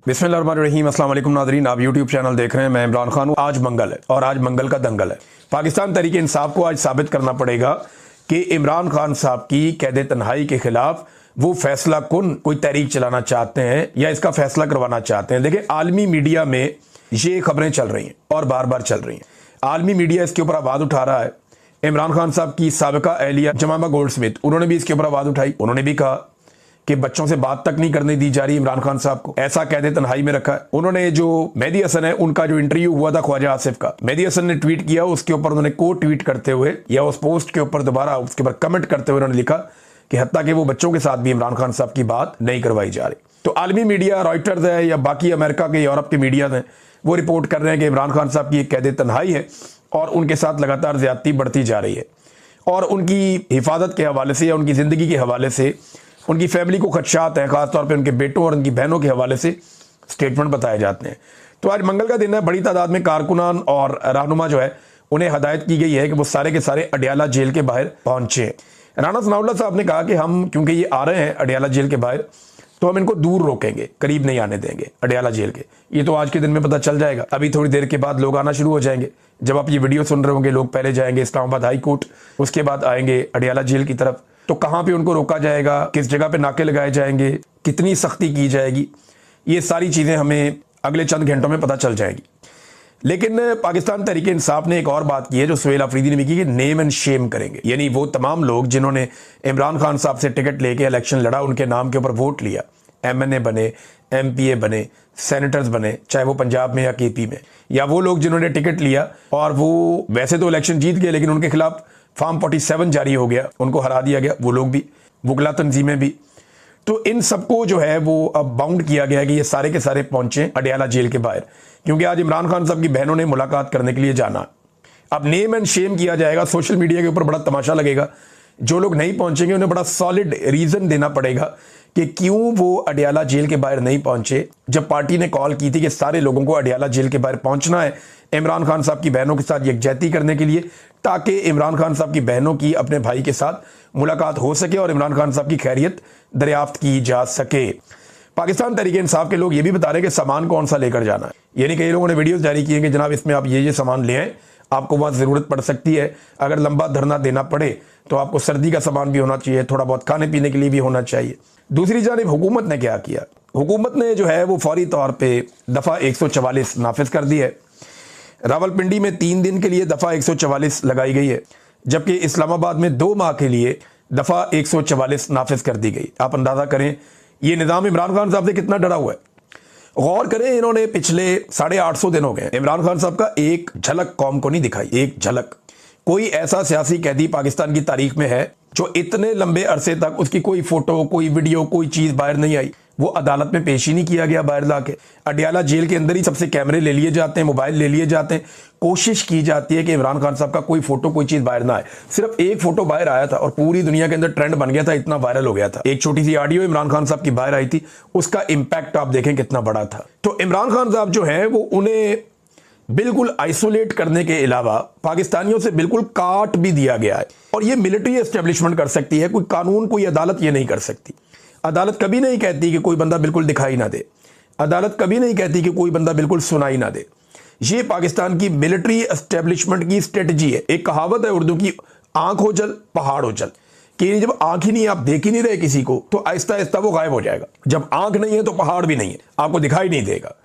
बिस्मिल्लाहिर्रहमानिर्रहीम। अस्सलाम वालेकुम नाज़रीन, आप यूट्यूब चैनल देख रहे हैं। मैं इमरान खान हूँ। आज मंगल है और आज मंगल का दंगल है। पाकिस्तान तहरीक इंसाफ को आज साबित करना पड़ेगा कि इमरान खान साहब की कैद तन्हाई के खिलाफ वो फैसला कुन कोई तहरीक चलाना चाहते हैं या इसका फैसला करवाना चाहते हैं। देखिए, आलमी मीडिया में ये खबरें चल रही हैं और बार बार चल रही हैं। आलमी मीडिया इसके ऊपर आवाज़ उठा रहा है। इमरान खान साहब की साबिका अहलिया जमामा गोल्डस्मिथ, उन्होंने भी इसके ऊपर आवाज़ उठाई। उन्होंने भी कहा कि बच्चों से बात तक नहीं करने दी जा रही इमरान खान साहब को, ऐसा कैद तन्हाई में रखा है। उन्होंने जो मेहदी हसन है, उनका जो इंटरव्यू हुआ था ख्वाजा आसिफ का, मेहदी हसन ने ट्वीट किया, उसके ऊपर उन्होंने को ट्वीट करते हुए या उस पोस्ट के ऊपर दोबारा उसके ऊपर कमेंट करते हुए उन्होंने लिखा कि हत्ता कि वो बच्चों के साथ भी इमरान खान साहब की बात नहीं करवाई जा रही। तो आलमी मीडिया, रॉयटर्स है या बाकी अमेरिका के, यूरोप के मीडिया हैं, वो रिपोर्ट कर रहे हैं कि इमरान खान साहब की एक कैद तन्हाई है और उनके साथ लगातार ज्यादती बढ़ती जा रही है और उनकी हिफाजत के हवाले से या उनकी ज़िंदगी के हवाले से उनकी फैमिली को खदशात हैं, खासतौर पे उनके बेटों और उनकी बहनों के हवाले से स्टेटमेंट बताए जाते हैं। तो आज मंगल का दिन है। बड़ी तादाद में कारकुनान और रहनुमा जो है, उन्हें हदायत की गई है कि वो सारे के सारे अडियाला जेल के बाहर पहुंचे। राना सनाउल्लाह साहब ने कहा कि हम क्योंकि ये आ रहे हैं अडियाला जेल के बाहर, तो हम इनको दूर रोकेंगे, करीब नहीं आने देंगे अडियाला जेल के। ये तो आज के दिन में पता चल जाएगा। अभी थोड़ी देर के बाद लोग आना शुरू हो जाएंगे। जब आप ये वीडियो सुन रहे होंगे, लोग पहले जाएंगे इस्लामाबाद हाई कोर्ट, उसके बाद आएंगे अडियाला जेल की तरफ। तो कहां पे उनको रोका जाएगा, किस जगह पे नाके लगाए जाएंगे, कितनी सख्ती की जाएगी, ये सारी चीजें हमें अगले चंद घंटों में पता चल जाएगी। लेकिन पाकिस्तान तहरीक इंसाफ ने एक और बात की है जो सुहेल अफरीदी ने भी की, कि नेम एंड शेम करेंगे। यानी वो तमाम लोग जिन्होंने इमरान खान साहब से टिकट लेके इलेक्शन लड़ा, उनके नाम के ऊपर वोट लिया, MNA बने, MPA बने, सेनेटर्स बने, चाहे वो पंजाब में या KP में, या वो लोग जिन्होंने टिकट लिया और वो वैसे तो इलेक्शन जीत गए लेकिन उनके खिलाफ फॉर्म 47 जारी हो गया, उनको हरा दिया गया, वो लोग भी, वुकला तंजीमें भी। तो इन सबको जो है वो अब बाउंड किया गया कि ये सारे के सारे पहुंचे अडियाला जेल के बाहर, क्योंकि आज इमरान खान साहब की बहनों ने मुलाकात करने के लिए जाना। अब नेम एंड शेम किया जाएगा, सोशल मीडिया के ऊपर बड़ा तमाशा लगेगा। जो लोग नहीं पहुंचेंगे उन्हें बड़ा सॉलिड रीजन देना पड़ेगा कि क्यों वो अडियाला जेल के बाहर नहीं पहुंचे, जब पार्टी ने कॉल की थी कि सारे लोगों को अडियाला जेल के बाहर पहुंचना है इमरान खान साहब की बहनों के साथ यकजहती करने के लिए, ताकि इमरान खान साहब की बहनों की अपने भाई के साथ मुलाकात हो सके और इमरान खान साहब की खैरियत दरियाफ्त की जा सके। पाकिस्तान तहरीक इंसाफ के लोग ये भी बता रहे हैं कि सामान कौन सा लेकर जाना है। यानी कई लोगों ने वीडियोस जारी किए कि जनाब इसमें आप ये सामान ले आए, आपको वहां जरूरत पड़ सकती है, अगर लंबा धरना देना पड़े तो आपको सर्दी का सामान भी होना चाहिए, थोड़ा बहुत खाने पीने के लिए भी होना चाहिए। दूसरी जानिब हुकूमत ने क्या किया, हुकूमत ने जो है वो फौरी तौर पे दफ़ा 144 नाफिज कर दी है। रावलपिंडी में 3 दिन के लिए दफ़ा 144 लगाई गई है, जबकि इस्लामाबाद में 2 माह के लिए दफ़ा 144 नाफिज कर दी गई। आप अंदाज़ा करें ये निज़ाम इमरान खान साहब से कितना डरा हुआ है। गौर करें, इन्होंने पिछले 850 दिन हो गए इमरान खान साहब का एक झलक कौम को नहीं दिखाई, एक झलक। कोई ऐसा सियासी कैदी पाकिस्तान की तारीख में है जो इतने लंबे अरसे तक उसकी कोई फोटो, कोई वीडियो, कोई चीज बाहर नहीं आई, वो अदालत में पेश ही नहीं किया गया बाहर लाके। अडियाला जेल के अंदर ही सबसे कैमरे ले लिए जाते हैं, मोबाइल ले लिए जाते हैं, कोशिश की जाती है कि इमरान खान साहब का कोई फोटो, कोई चीज बाहर ना आए। सिर्फ एक फोटो बाहर आया था और पूरी दुनिया के अंदर ट्रेंड बन गया था, इतना वायरल हो गया था। एक छोटी सी ऑडियो इमरान खान साहब की बाहर आई थी, उसका इंपैक्ट आप देखें कितना बड़ा था। तो इमरान खान साहब जो है वो उन्हें बिल्कुल आइसोलेट करने के अलावा पाकिस्तानियों से बिल्कुल काट भी दिया गया है। और ये मिलिट्री एस्टेब्लिशमेंट कर सकती है, कोई कानून, कोई अदालत ये नहीं कर सकती। अदालत कभी नहीं कहती कि कोई बंदा बिल्कुल दिखाई ना दे, अदालत कभी नहीं कहती कि कोई बंदा बिल्कुल सुनाई ना दे। ये पाकिस्तान की मिलिट्री एस्टेब्लिशमेंट की स्ट्रेटजी है। एक कहावत है उर्दू की, आंख हो जल पहाड़ हो जल, कि जब आंख ही नहीं, आप देख ही नहीं रहे किसी को, तो आहिस्ता आहिस्ता वो गायब हो जाएगा। जब आंख नहीं है तो पहाड़ भी नहीं है, आपको दिखाई नहीं देगा।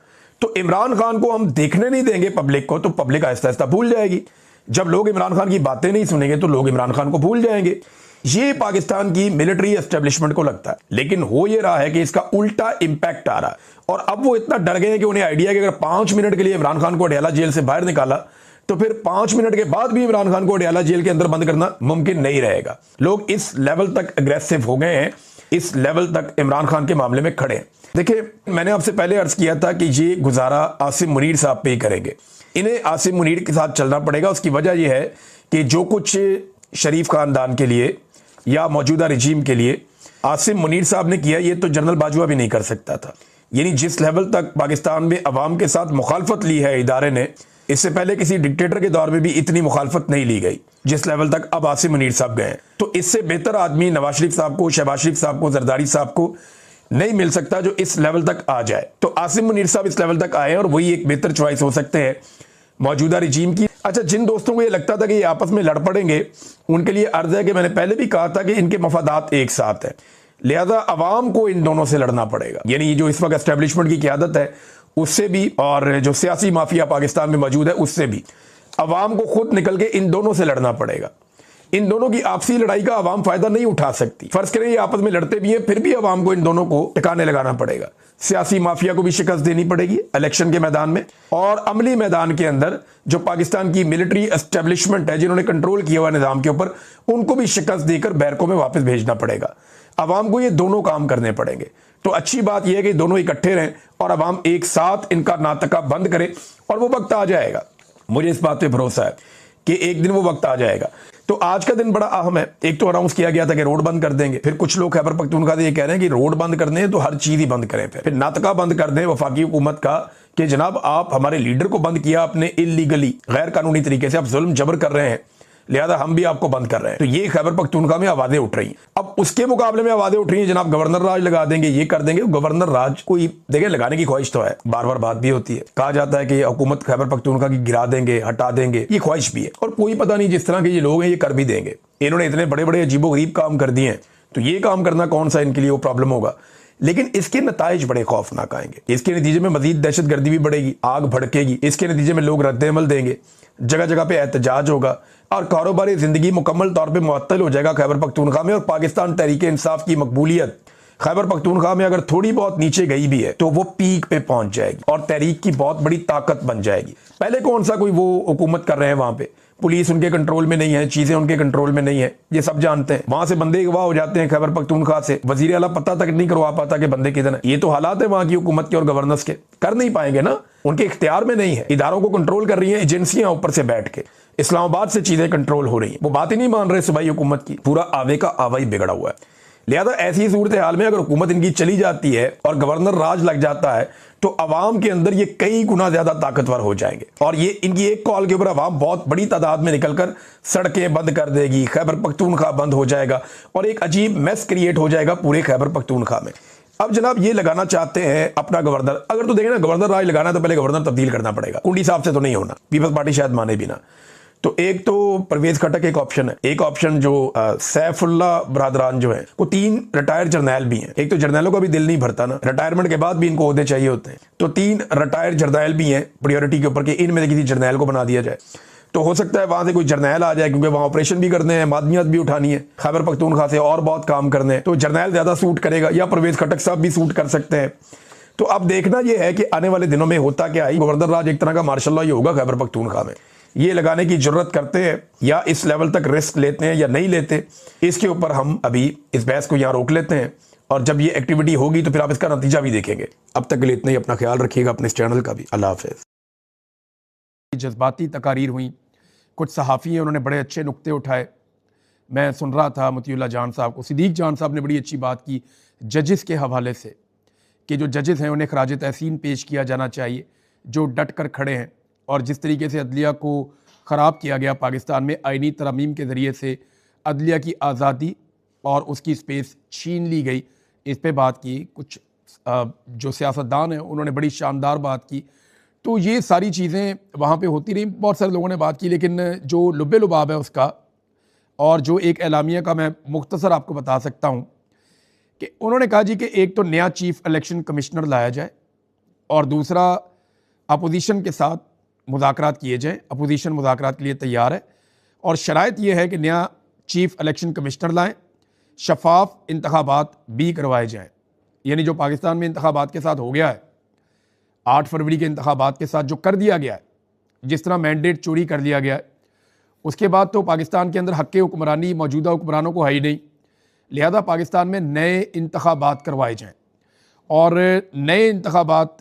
तो इमरान खान को हम देखने नहीं देंगे पब्लिक को, तो पब्लिक आहिस्ता आहिस्ता भूल जाएगी। जब लोग इमरान खान की बातें नहीं सुनेंगे तो लोग इमरान खान को भूल जाएंगे। ये पाकिस्तान की मिलिट्री एस्टेब्लिशमेंट को लगता है, लेकिन हो ये रहा है कि इसका उल्टा इंपैक्ट आ रहा है। और अब वो इतना डर गए हैं कि उन्हें आइडिया कि अगर 5 मिनट के लिए इमरान खान को अडियाला जेल से बाहर निकाला तो फिर 5 मिनट के बाद भी इमरान खान को अडियाला जेल के अंदर बंद करना मुमकिन नहीं रहेगा। लोग इस लेवल तक अग्रेसिव हो गए हैं, इस लेवल तक इमरान खान के मामले में खड़े हैं। देखिए, मैंने आपसे पहले अर्ज किया था कि ये गुजारा आसिम मुनीर साहब पे ही करेंगे। इन्हें आसिम मुनीर के साथ चलना पड़ेगा। उसकी वजह यह है कि जो कुछ शरीफ खानदान के लिए या मौजूदा रजीम के लिए आसिम मुनीर साहब ने किया, ये तो जनरल बाजवा भी नहीं कर सकता था। यानी जिस लेवल तक पाकिस्तान में अवाम के साथ मुखालफत ली है इदारे ने, इससे पहले किसी डिक्टेटर के दौर में भी इतनी मुखालफत नहीं ली गई जिस लेवल तक अब आसिम मुनीर साहब गए। तो इससे बेहतर आदमी नवाज शरीफ साहब को, शहबाज शरीफ साहब को, जरदारी साहब को नहीं मिल सकता जो इस लेवल तक आ जाए। तो आसिम मुनीर साहब इस लेवल तक आए और वही एक बेहतर चॉइस हो सकते हैं मौजूदा रिजीम की। अच्छा, जिन दोस्तों को ये लगता था कि ये आपस में लड़ पड़ेंगे, उनके लिए अर्ज है कि मैंने पहले भी कहा था कि इनके मफादात एक साथ है, लिहाजा अवाम को इन दोनों से लड़ना पड़ेगा। यानी जो इस वक्त एस्टेब्लिशमेंट की क़यादत है उससे भी, और जो सियासी माफिया पाकिस्तान में मौजूद है उससे भी, अवाम को खुद निकल के इन दोनों से लड़ना पड़ेगा। इन दोनों की आपसी लड़ाई का अवाम फायदा नहीं उठा सकती। फर्ज करें ये आपस में लड़ते भी हैं, फिर भी अवाम को इन दोनों को टिकाने लगाना पड़ेगा। सियासी माफिया को भी शिकस्त देनी पड़ेगी इलेक्शन के मैदान में, और अमली मैदान के अंदर जो पाकिस्तान की मिलिट्री एस्टेब्लिशमेंट है, जिन्होंने कंट्रोल किया हुआ निजाम के ऊपर, उनको भी शिकस्त देकर बैरकों में वापस भेजना पड़ेगा। अवाम को ये दोनों काम करने पड़ेंगे। तो अच्छी बात यह है कि दोनों इकट्ठे रहें और अवाम एक साथ इनका नाटका बंद करे, और वो वक्त आ जाएगा। मुझे इस बात पे भरोसा है कि एक दिन वो वक्त आ जाएगा। तो आज का दिन बड़ा अहम है। एक तो अनाउंस किया गया था कि रोड बंद कर देंगे, फिर कुछ लोग खैबर पख्तूनख्वा से ये कह रहे हैं कि रोड बंद करने हैं तो हर चीज ही बंद करें, फिर नाटका बंद कर दें वफाकी हुकूमत का कि जनाब आप हमारे लीडर को बंद किया आपने इलीगली, गैर कानूनी तरीके से, आप जुल्म जबर कर रहे हैं, लिहाजा हम भी आपको बंद कर रहे हैं। तो ये खैबर पख्तूनख्वा में आवाजें उठ रही हैं। अब उसके मुकाबले में आवाजें उठ रही हैं जनाब गवर्नर राज लगा देंगे, ये कर देंगे। गवर्नर राज कोई देखे लगाने की ख्वाहिश तो है, बार बार बात भी होती है, कहा जाता है कि हुकूमत खैबर पख्तूनख्वा की गिरा देंगे, हटा देंगे, ये ख्वाहिश भी है। और कोई पता नहीं जिस तरह के ये लोग हैं ये कर भी देंगे। इन्होंने इतने बड़े बड़े अजीबोगरीब काम कर दिए हैं, तो ये काम करना कौन सा इनके लिए वो प्रॉब्लम होगा। लेकिन इसके नताइज बड़े खौफनाक आएंगे। इसके नतीजे में मजीद दहशतगर्दी भी बढ़ेगी, आग भड़केगी। इसके नतीजे में लोग रद्द-ए-अमल देंगे, जगह जगह पे एहतजाज होगा, और कारोबारी जिंदगी मुकम्मल तौर पे मुअत्तल हो जाएगा खैबर पख्तूनख्वा में। और पाकिस्तान तहरीक इंसाफ की मकबूलियत खैबर पख्तूनख्वा में अगर थोड़ी बहुत नीचे गई भी है तो वो पीक पे पहुंच जाएगी और तहरीक की बहुत बड़ी ताकत बन जाएगी। पहले कौन सा कोई वो हुकूमत कर रहे हैं, वहां पे पुलिस उनके कंट्रोल में नहीं है, चीजें उनके कंट्रोल में नहीं है, ये सब जानते हैं। वहां से बंदे अगवा हो जाते हैं खैबर पख्तूनख्वा से, वजीर आला पता तक नहीं करवा पाता कि बंदे किधर है। ये तो हालात है वहां की हुकूमत के और गवर्नर्स के, कर नहीं पाएंगे ना, उनके इख्तियार में नहीं है। इदारों को कंट्रोल कर रही है एजेंसियां ऊपर से बैठ के, इस्लामाबाद से चीजें कंट्रोल हो रही है, वो बात ही नहीं मान रहे सूबाई हुकूमत की। पूरा आवे का आवा ही बिगड़ा हुआ है। लिहाजा ऐसी सूरत हाल में अगर हुकूमत इनकी चली जाती है और गवर्नर राज लग जाता है तो अवाम के अंदर ये कई गुना ज्यादा ताकतवर हो जाएंगे, और ये इनकी एक कॉल के ऊपर अवाम बहुत बड़ी तादाद में निकलकर सड़कें बंद कर देगी, खैबर पख्तूनख्वा बंद हो जाएगा, और एक अजीब मैस क्रिएट हो जाएगा पूरे खैबर पख्तूनख्वा में। अब जनाब ये लगाना चाहते हैं अपना गवर्नर, अगर तो देखें ना गवर्नर राज लगाना है तो पहले गवर्नर तब्दील करना पड़ेगा। कुंडी साहब से तो नहीं होना, पीपल्स पार्टी शायद माने भी ना। तो एक तो परवेज खटक एक ऑप्शन है, एक ऑप्शन जो सैफुल्ला बरादरान जो है, वो 3 रिटायर्ड जर्नैल भी हैं। एक तो जर्नैलों का भी दिल नहीं भरता ना, रिटायरमेंट के बाद भी इनको ओहदे चाहिए होते हैं, तो 3 रिटायर्ड जर्नैल भी हैं प्रायोरिटी के ऊपर कि इनमें से किसी जर्नैल को बना दिया जाए। तो हो सकता है वहां से कोई जर्नैल आ जाए, क्योंकि वहां ऑपरेशन भी करने हैं, मादनियत भी उठानी है खैबर पख्तूनख्वा से, और बहुत काम करने हैं, तो जर्नैल ज्यादा सूट करेगा, या परवेज खटक साहब भी सूट कर सकते हैं। तो अब देखना यह है कि आने वाले दिनों में होता क्या है। गवर्नर राज एक तरह का मार्शल लॉ ही होगा खैबर पख्तूनख्वा में। ये लगाने की जरूरत करते हैं या इस लेवल तक रिस्क लेते हैं या नहीं लेते, इसके ऊपर हम अभी इस बहस को यहाँ रोक लेते हैं, और जब ये एक्टिविटी होगी तो फिर आप इसका नतीजा भी देखेंगे। अब तक के लिए इतना ही, अपना ख्याल रखिएगा, अपने इस चैनल का भी। अल्लाह हाफिज़। जज्बाती तकारीर हुई, कुछ सहाफ़ी हैं उन्होंने बड़े अच्छे नुक्ते उठाए। मैं सुन रहा था मतीउल्ला जान साहब को, सिद्दीक जान साहब ने बड़ी अच्छी बात की जजेस के हवाले से, कि जो जजेस हैं उन्हें खराज तहसीन पेश किया जाना चाहिए, जो डट कर खड़े हैं। और जिस तरीके से अदलिया को ख़राब किया गया पाकिस्तान में आइनी तरमीम के ज़रिए से, अदलिया की आज़ादी और उसकी स्पेस छीन ली गई, इस पे बात की। कुछ जो सियासतदान हैं उन्होंने बड़ी शानदार बात की। तो ये सारी चीज़ें वहाँ पे होती रहीं, बहुत सारे लोगों ने बात की, लेकिन जो लुब्बे लुबाब है उसका, और जो एक एलामिया का मैं मुख्तसर आपको बता सकता हूँ कि उन्होंने कहा जी कि एक तो नया चीफ़ इलेक्शन कमिश्नर लाया जाए, और दूसरा अपोजिशन के साथ मुज़ाकरात किए जाएँ। अपोजिशन मुज़ाकरात के लिए तैयार है, और शराइत ये है कि नया चीफ़ इलेक्शन कमिश्नर लाएँ, शफाफ इंतखाबात भी करवाए जाएँ। यानी जो पाकिस्तान में इंतखाबात के साथ हो गया है, 8 फरवरी के इंतखाबात के साथ जो कर दिया गया है, जिस तरह मैंडेट चोरी कर दिया गया है, उसके बाद तो पाकिस्तान के अंदर हक़ हुक्मरानी मौजूदा हुक्मरानों को है ही नहीं। लिहाजा पाकिस्तान में नए इंतखाबात करवाए जाएँ, और नए इंतखाबात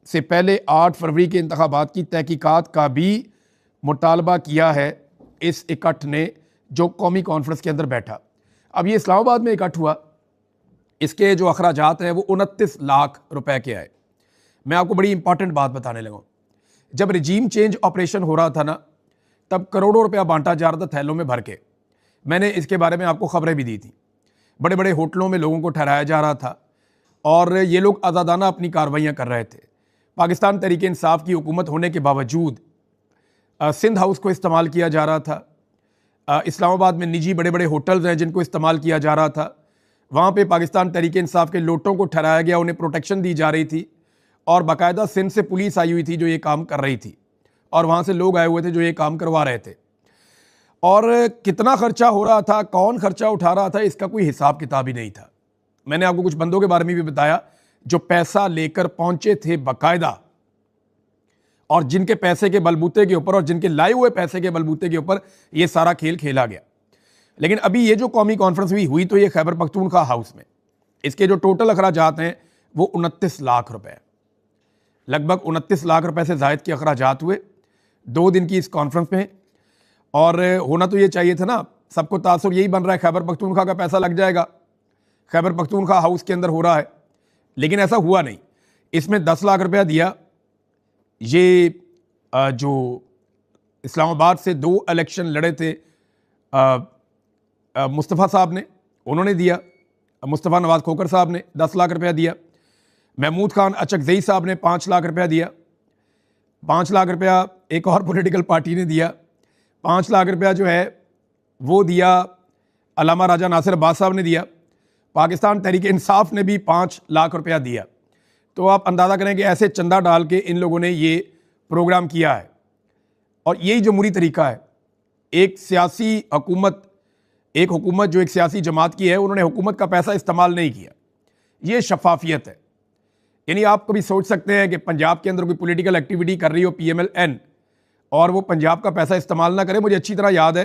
से पहले 8 फरवरी के इंतखाबात की तहकीकात का भी मुतालबा किया है इस इकट्ठ ने, जो कौमी कॉन्फ्रेंस के अंदर बैठा। अब ये इस्लामाबाद में इकट्ठ हुआ, इसके जो अखराजात हैं वो 29 लाख रुपए के आए। मैं आपको बड़ी इंपॉर्टेंट बात बताने लगा, जब रिजीम चेंज ऑपरेशन हो रहा था ना, तब करोड़ों रुपया बांटा जा रहा था थैलों में भर के। मैंने इसके बारे में आपको खबरें भी दी थी। बड़े बड़े होटलों में लोगों को ठहराया जा रहा था, और ये लोग आज़ादाना अपनी कार्रवाइयाँ कर रहे थे। पाकिस्तान तहरीक इंसाफ की हुकूमत होने के बावजूद सिंध हाउस को इस्तेमाल किया जा रहा था। इस्लामाबाद में निजी बड़े बड़े होटल्स हैं जिनको इस्तेमाल किया जा रहा था। वहाँ पे पाकिस्तान तहरीक इंसाफ के लोटों को ठहराया गया, उन्हें प्रोटेक्शन दी जा रही थी और बाकायदा सिंध से पुलिस आई हुई थी जो ये काम कर रही थी और वहाँ से लोग आए हुए थे जो ये काम करवा रहे थे। और कितना खर्चा हो रहा था, कौन खर्चा उठा रहा था, इसका कोई हिसाब किताब ही नहीं था। मैंने आपको कुछ बंदों के बारे में भी बताया जो पैसा लेकर पहुंचे थे बाकायदा, और जिनके पैसे के बलबूते के ऊपर और जिनके लाए हुए पैसे के बलबूते के ऊपर ये सारा खेल खेला गया। लेकिन अभी ये जो कौमी कॉन्फ्रेंस हुई तो ये खैबर पख्तूनख्वा हाउस में, इसके जो टोटल अखराजात हैं वो 29 लाख रुपए, लगभग 29 लाख रुपए से जायद के अखराजात हुए 2 दिन की इस कॉन्फ्रेंस में। और होना तो ये चाहिए था ना, सबको तासुर यही बन रहा है खैबर पख्तूनख्वा का पैसा लग जाएगा, खैबर पख्तूनख्वा हाउस के अंदर हो रहा है, लेकिन ऐसा हुआ नहीं। इसमें 10 लाख रुपया दिया ये जो इस्लामाबाद से 2 इलेक्शन लड़े थे मुस्तफ़ा साहब ने, उन्होंने दिया। मुस्तफ़ा नवाज़ खोकर साहब ने 10 लाख रुपया दिया। महमूद खान अचकज़ई साहब ने 5 लाख रुपया दिया। 5 लाख रुपया एक और पॉलिटिकल पार्टी ने दिया। 5 लाख रुपया जो है वो दिया अल्लामा राजा नासिर अब्बास साहब ने दिया। पाकिस्तान तहरीक इंसाफ ने भी 5 लाख रुपया दिया। तो आप अंदाज़ा करें कि ऐसे चंदा डाल के इन लोगों ने ये प्रोग्राम किया है। और यही जमहूरी तरीका है। एक सियासी हुकूमत, एक हुकूमत जो एक सियासी जमात की है, उन्होंने हुकूमत का पैसा इस्तेमाल नहीं किया। ये शफाफियत है। यानी आप कभी सोच सकते हैं कि पंजाब के अंदर कोई पॉलिटिकल एक्टिविटी कर रही हो PMLN और वो पंजाब का पैसा इस्तेमाल ना करे। मुझे अच्छी तरह याद है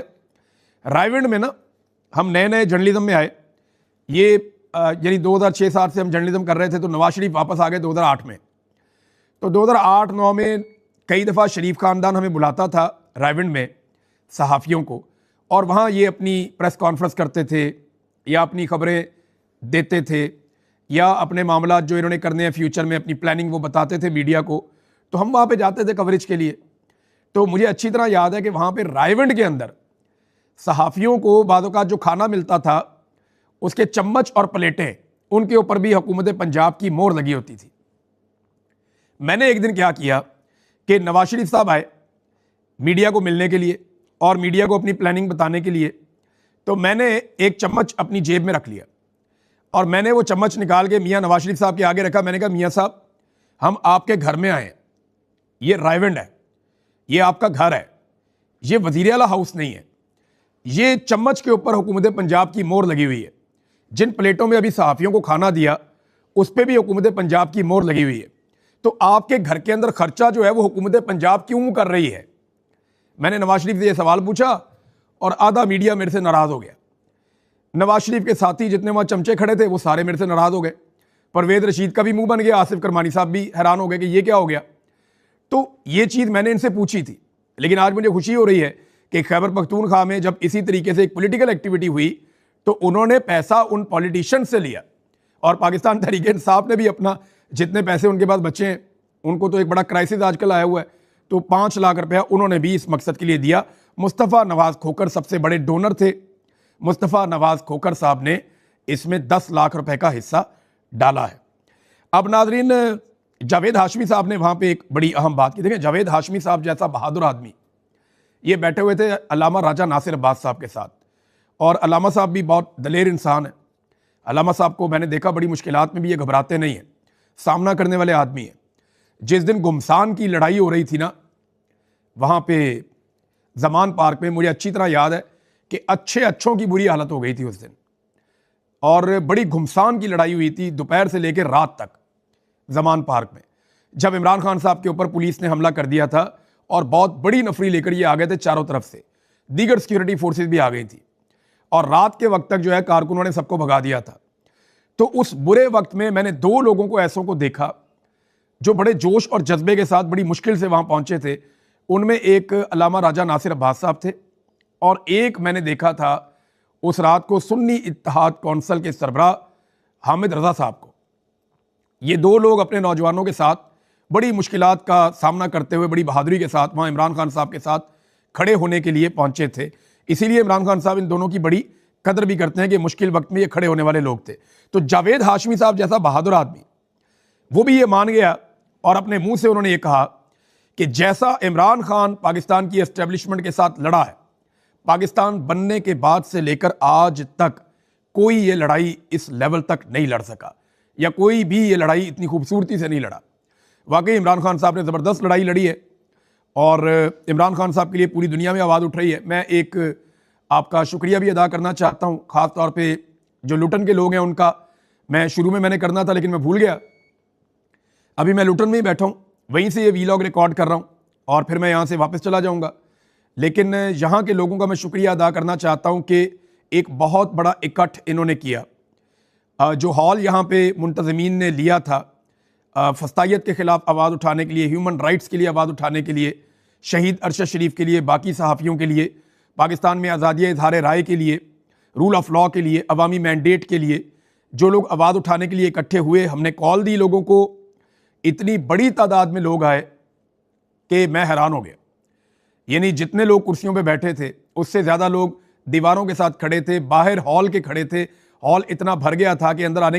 रायविंड में ना, हम नए नए जर्नलिज्म में आए, ये यानी 2006-07 से हम जर्नलिज्म कर रहे थे, तो नवाज शरीफ वापस आ गए 2008 में। तो 2008-09 में कई दफ़ा शरीफ ख़ानदान हमें बुलाता था रायविंड में सहाफ़ियों को, और वहाँ ये अपनी प्रेस कॉन्फ्रेंस करते थे या अपनी खबरें देते थे या अपने मामला जो इन्होंने करने हैं फ्यूचर में अपनी प्लानिंग वो बताते थे मीडिया को। तो हम वहाँ पे जाते थे कवरेज के लिए। तो मुझे अच्छी तरह याद है कि वहाँ पे रायविंड के अंदर सहाफ़ियों को बाद औक़ात जो खाना मिलता था उसके चम्मच और प्लेटें, उनके ऊपर भी हुकूमत पंजाब की मोहर लगी होती थी। मैंने एक दिन क्या किया कि नवाज शरीफ साहब आए मीडिया को मिलने के लिए और मीडिया को अपनी प्लानिंग बताने के लिए, तो मैंने एक चम्मच अपनी जेब में रख लिया और मैंने वो चम्मच निकाल के मियाँ नवाज शरीफ साहब के आगे रखा। मैंने कहा, मियाँ साहब, हम आपके घर में आए हैं, ये रायविंड है, ये आपका घर है, ये वज़ीर आला हाउस नहीं है। ये चम्मच के ऊपर हुकूमत पंजाब की मोहर लगी हुई है। जिन प्लेटों में अभी सहाफ़ियों को खाना दिया उस पर भी हुकूमत पंजाब की मोहर लगी हुई है। तो आपके घर के अंदर खर्चा जो है वो हुकूमत पंजाब क्यों कर रही है? मैंने नवाज शरीफ से ये सवाल पूछा और आधा मीडिया मेरे से नाराज़ हो गया। नवाज शरीफ के साथी जितने वहाँ चमचे खड़े थे वो सारे मेरे से नाराज़ हो गए। परवेज़ रशीद का भी मुंह बन गया, आसिफ करमानी साहब भी हैरान हो गए कि ये क्या हो गया। तो ये चीज़ मैंने इनसे पूछी थी, लेकिन आज मुझे खुशी हो रही है कि खैबर पख्तूनख्वा में जब इसी तरीके से एक पॉलिटिकल एक्टिविटी हुई तो उन्होंने पैसा उन पॉलिटिशियन से लिया और पाकिस्तान तहरीक इंसाफ ने भी अपना जितने पैसे उनके पास बचे हैं, उनको तो एक बड़ा क्राइसिस आजकल आया हुआ है, तो 5 लाख रुपया उन्होंने भी इस मकसद के लिए दिया। मुस्तफ़ा नवाज़ खोकर सबसे बड़े डोनर थे। मुस्तफ़ा नवाज़ खोकर साहब ने इसमें 10 लाख रुपए का हिस्सा डाला है। अब नाजरीन, जावेद हाशमी साहब ने वहाँ पे एक बड़ी अहम बात की। देखें, जावेद हाशमी साहब जैसा बहादुर आदमी, ये बैठे हुए थे अल्लामा राजा नासिर अब्बास साहब के साथ, और अल्लामा साहब भी बहुत दलेर इंसान है। अल्लामा साहब को मैंने देखा बड़ी मुश्किलात में भी ये घबराते नहीं हैं, सामना करने वाले आदमी हैं। जिस दिन गुमसान की लड़ाई हो रही थी ना वहाँ पे जमान पार्क में, मुझे अच्छी तरह याद है कि अच्छों की बुरी हालत हो गई थी उस दिन, और बड़ी घुमसान की लड़ाई हुई थी दोपहर से लेकर रात तक जमान पार्क में, जब इमरान खान साहब के ऊपर पुलिस ने हमला कर दिया था और बहुत बड़ी नफरी लेकर ये आ गए थे चारों तरफ से, दीगर सिक्योरिटी फोर्सेस भी आ गई थी, और रात के वक्त तक जो है कारकुनों ने सबको भगा दिया था। तो उस बुरे वक्त में मैंने 2 लोगों को ऐसों को देखा जो बड़े जोश और जज्बे के साथ बड़ी मुश्किल से वहां पहुंचे थे। उनमें एक अल्लामा राजा नासिर अब्बास साहब थे, और एक मैंने देखा था उस रात को सुन्नी इत्तेहाद कौंसिल के सरबराह हामिद रजा साहब को। ये 2 लोग अपने नौजवानों के साथ बड़ी मुश्किलात का सामना करते हुए बड़ी बहादुरी के साथ वहाँ इमरान खान साहब के साथ खड़े होने के लिए पहुँचे थे। इसीलिए इमरान खान साहब इन दोनों की बड़ी कदर भी करते हैं कि मुश्किल वक्त में ये खड़े होने वाले लोग थे। तो जावेद हाशमी साहब जैसा बहादुर आदमी, वो भी ये मान गया और अपने मुंह से उन्होंने ये कहा कि जैसा इमरान खान पाकिस्तान की एस्टेब्लिशमेंट के साथ लड़ा है, पाकिस्तान बनने के बाद से लेकर आज तक कोई ये लड़ाई इस लेवल तक नहीं लड़ सका, या कोई भी ये लड़ाई इतनी खूबसूरती से नहीं लड़ा। वाकई इमरान खान साहब ने ज़बरदस्त लड़ाई लड़ी है और इमरान खान साहब के लिए पूरी दुनिया में आवाज़ उठ रही है। मैं एक आपका शुक्रिया भी अदा करना चाहता हूँ, ख़ास तौर पे जो लुटन के लोग हैं उनका। मैं शुरू में मैंने करना था लेकिन मैं भूल गया। अभी मैं लुटन में ही बैठा हूँ, वहीं से ये वीलॉग रिकॉर्ड कर रहा हूँ और फिर मैं यहाँ से वापस चला जाऊँगा। लेकिन यहाँ के लोगों का मैं शुक्रिया अदा करना चाहता हूँ कि एक बहुत बड़ा इकट्ठ इन्होंने किया। जो हॉल यहाँ पे मुंतज़मीन ने लिया था फस्तायत के ख़िलाफ़ आवाज़ उठाने के लिए, ह्यूमन राइट्स के लिए आवाज़ उठाने के लिए, शहीद अरशद शरीफ के लिए, बाकी सहाफ़ियों के लिए, पाकिस्तान में आज़ादी इज़हार राय के लिए, रूल ऑफ़ लॉ के लिए, अवामी मैंडेट के लिए, जो लोग आवाज़ उठाने के लिए इकट्ठे हुए, हमने कॉल दी लोगों को, इतनी बड़ी तादाद में लोग आए कि मैं हैरान हो गया। यानी जितने लोग कुर्सियों पे बैठे थे उससे ज़्यादा लोग दीवारों के साथ खड़े थे, बाहर हॉल के खड़े थे। हॉल इतना भर गया था कि अंदर आने